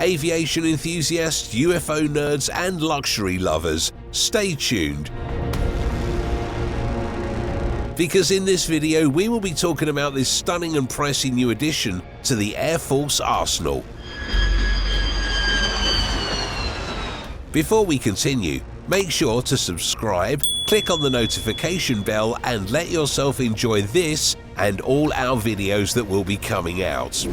Aviation enthusiasts, UFO nerds, and luxury lovers, stay tuned. Because in this video we will be talking about this stunning and pricey new addition to the Air Force arsenal. Before we continue, make sure to subscribe, click on the notification bell, and let yourself enjoy this and all our videos that will be coming out.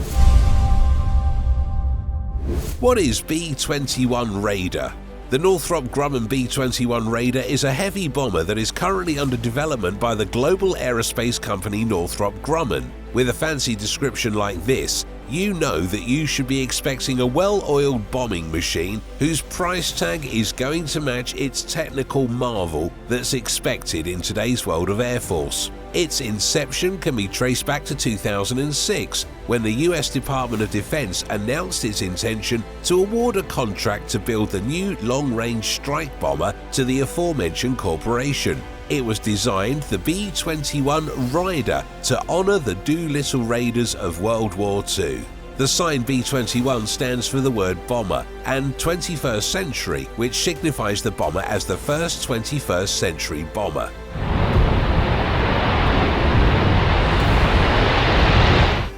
What is B21 Raider? The Northrop Grumman B21 Raider is a heavy bomber that is currently under development by the global aerospace company Northrop Grumman. With a fancy description like this, you know that you should be expecting a well-oiled bombing machine whose price tag is going to match its technical marvel that's expected in today's world of Air Force. Its inception can be traced back to 2006, when the US Department of Defense announced its intention to award a contract to build the new long-range strike bomber to the aforementioned corporation. It was designed, the B21 Raider, to honor the Doolittle Raiders of World War II. The sign B21 stands for the word bomber, and 21st century, which signifies the bomber as the first 21st century bomber.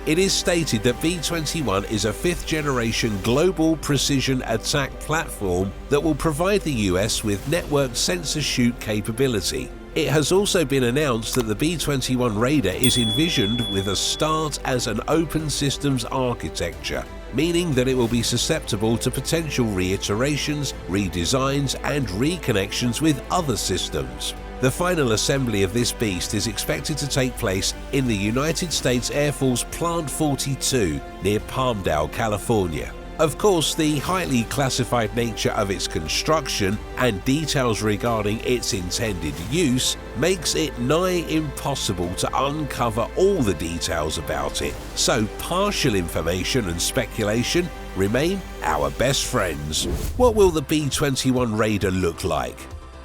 It is stated that B21 is a fifth-generation global precision attack platform that will provide the US with networked sensor shoot capability. It has also been announced that the B21 Raider is envisioned with a start as an open systems architecture, meaning that it will be susceptible to potential reiterations, redesigns, and reconnections with other systems. The final assembly of this beast is expected to take place in the United States Air Force Plant 42 near Palmdale, California. Of course, the highly classified nature of its construction and details regarding its intended use makes it nigh impossible to uncover all the details about it, so partial information and speculation remain our best friends. What will the B21 Raider look like?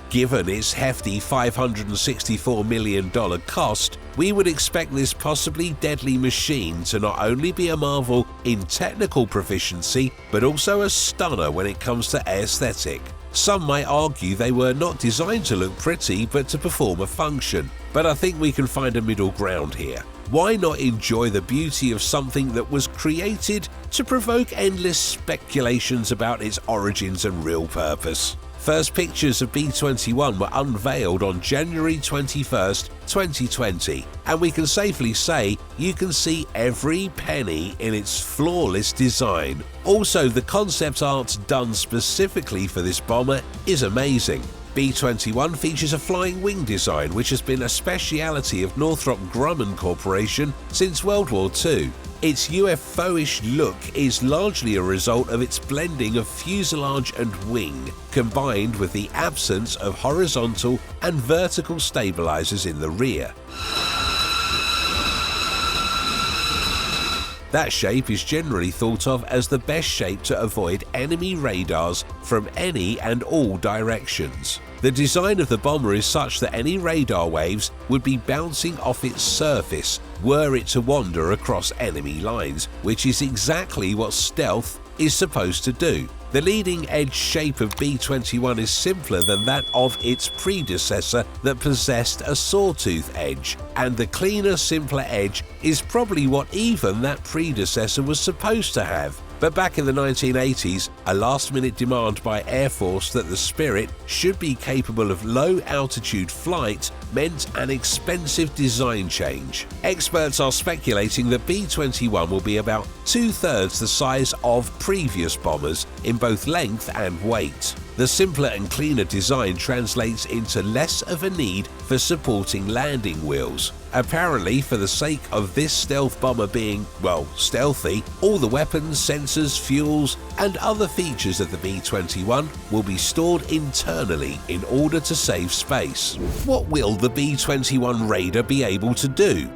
Given its hefty $564 million cost, we would expect this possibly deadly machine to not only be a marvel in technical proficiency, but also a stunner when it comes to aesthetic. Some might argue they were not designed to look pretty, but to perform a function. But I think we can find a middle ground here. Why not enjoy the beauty of something that was created to provoke endless speculations about its origins and real purpose? First pictures of B21 were unveiled on January 21st, 2020, and we can safely say you can see every penny in its flawless design. Also, the concept art done specifically for this bomber is amazing. B21 features a flying wing design which has been a speciality of Northrop Grumman Corporation since World War II. Its UFO-ish look is largely a result of its blending of fuselage and wing, combined with the absence of horizontal and vertical stabilizers in the rear. That shape is generally thought of as the best shape to avoid enemy radars from any and all directions. The design of the bomber is such that any radar waves would be bouncing off its surface were it to wander across enemy lines, which is exactly what stealth is supposed to do. The leading edge shape of B21 is simpler than that of its predecessor that possessed a sawtooth edge, and the cleaner, simpler edge is probably what even that predecessor was supposed to have. But back in the 1980s, a last-minute demand by Air Force that the Spirit should be capable of low-altitude flight meant an expensive design change. Experts are speculating that B21 will be about two-thirds the size of previous bombers in both length and weight. The simpler and cleaner design translates into less of a need for supporting landing wheels. Apparently, for the sake of this stealth bomber being, well, stealthy, all the weapons, sensors, fuels, and other features of the B21 will be stored internally in order to save space. What will the B21 Raider be able to do?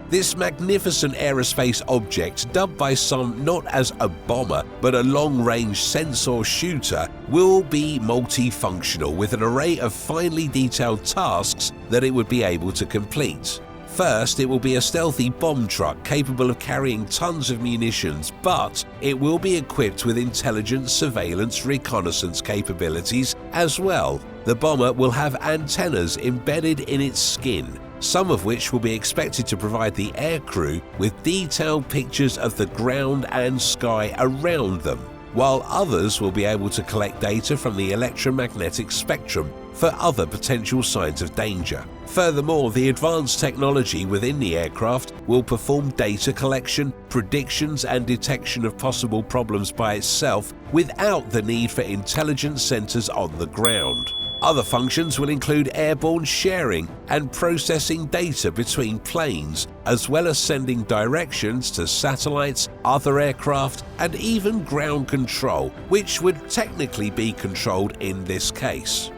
This magnificent aerospace object, dubbed by some not as a bomber but a long-range sensor shooter, will be multifunctional with an array of finely detailed tasks that it would be able to complete. First, it will be a stealthy bomb truck capable of carrying tons of munitions, but it will be equipped with intelligence, surveillance, reconnaissance capabilities as well. The bomber will have antennas embedded in its skin, some of which will be expected to provide the aircrew with detailed pictures of the ground and sky around them, while others will be able to collect data from the electromagnetic spectrum for other potential signs of danger. Furthermore, the advanced technology within the aircraft will perform data collection, predictions and detection of possible problems by itself without the need for intelligence centers on the ground. Other functions will include airborne sharing and processing data between planes, as well as sending directions to satellites, other aircraft, and even ground control, which would technically be controlled in this case.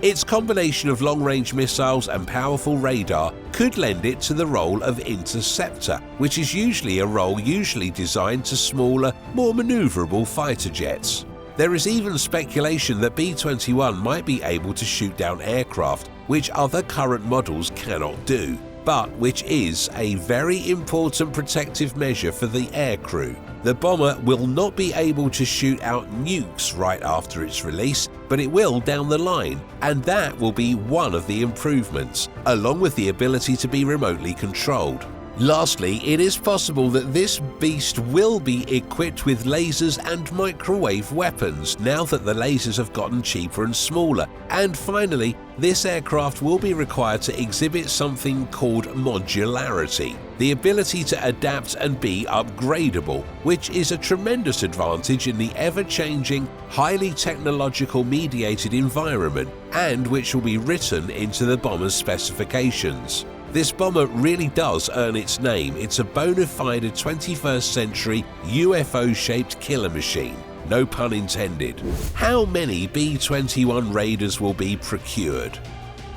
Its combination of long-range missiles and powerful radar could lend it to the role of interceptor, which is usually a role designed to smaller, more maneuverable fighter jets. There is even speculation that B-21 might be able to shoot down aircraft, which other current models cannot do, but which is a very important protective measure for the aircrew. The bomber will not be able to shoot out nukes right after its release, but it will down the line, and that will be one of the improvements, along with the ability to be remotely controlled. Lastly, it is possible that this beast will be equipped with lasers and microwave weapons now that the lasers have gotten cheaper and smaller. And finally, this aircraft will be required to exhibit something called modularity, the ability to adapt and be upgradable, which is a tremendous advantage in the ever-changing, highly technological mediated environment, and which will be written into the bomber's specifications. This bomber really does earn its name. It's a bona fide 21st century UFO-shaped killer machine. No pun intended. How many B-21 Raiders will be procured?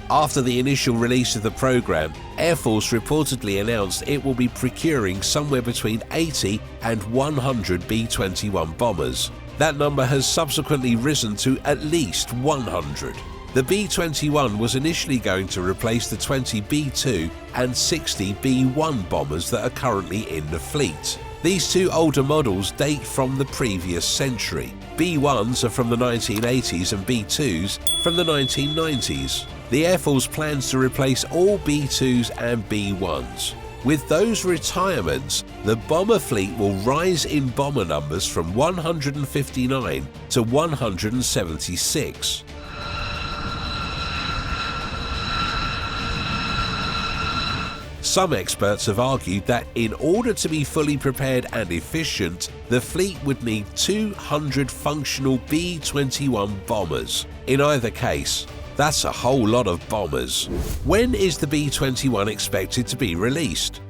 After the initial release of the program, Air Force reportedly announced it will be procuring somewhere between 80 and 100 B-21 bombers. That number has subsequently risen to at least 100. The B-21 was initially going to replace the 20 B-2 and 60 B-1 bombers that are currently in the fleet. These two older models date from the previous century. B-1s are from the 1980s and B-2s from the 1990s. The Air Force plans to replace all B-2s and B-1s. With those retirements, the bomber fleet will rise in bomber numbers from 159 to 176. Some experts have argued that in order to be fully prepared and efficient, the fleet would need 200 functional B-21 bombers. In either case, that's a whole lot of bombers. When is the B-21 expected to be released?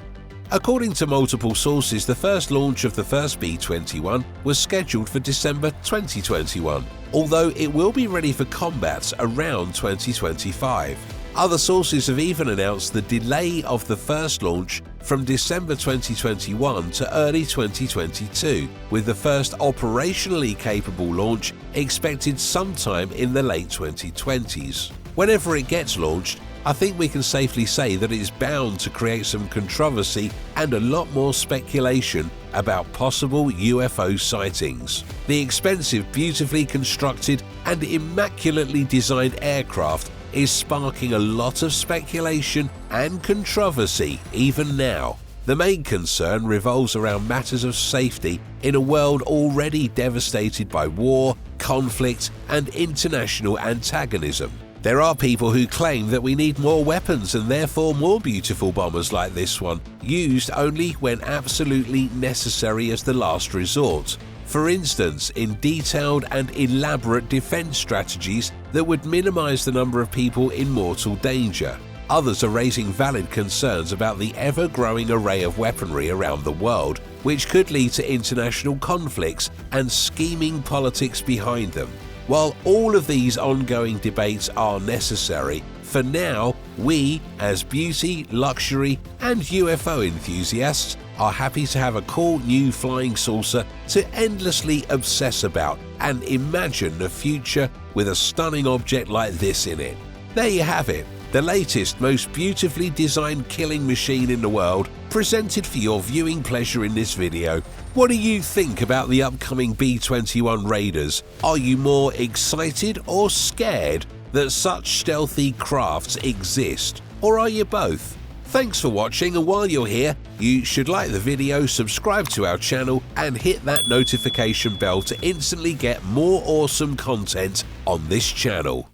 According to multiple sources, the first launch of the first B-21 was scheduled for December 2021, although it will be ready for combat around 2025. Other sources have even announced the delay of the first launch from December 2021 to early 2022, with the first operationally capable launch expected sometime in the late 2020s. Whenever it gets launched, I think we can safely say that it is bound to create some controversy and a lot more speculation about possible UFO sightings. The expensive, beautifully constructed and immaculately designed aircraft is sparking a lot of speculation and controversy even now. The main concern revolves around matters of safety in a world already devastated by war, conflict, and international antagonism. There are people who claim that we need more weapons and therefore more beautiful bombers like this one, used only when absolutely necessary as the last resort. For instance, in detailed and elaborate defense strategies that would minimize the number of people in mortal danger. Others are raising valid concerns about the ever-growing array of weaponry around the world, which could lead to international conflicts and scheming politics behind them. While all of these ongoing debates are necessary, for now, we, as beauty, luxury, and UFO enthusiasts, are happy to have a cool new flying saucer to endlessly obsess about and imagine the future with a stunning object like this in it. There you have it, the latest, most beautifully designed killing machine in the world, presented for your viewing pleasure in this video. What do you think about the upcoming B21 Raiders? Are you more excited or scared that such stealthy crafts exist? Or are you both? Thanks for watching, and while you're here, you should like the video, subscribe to our channel and hit that notification bell to instantly get more awesome content on this channel.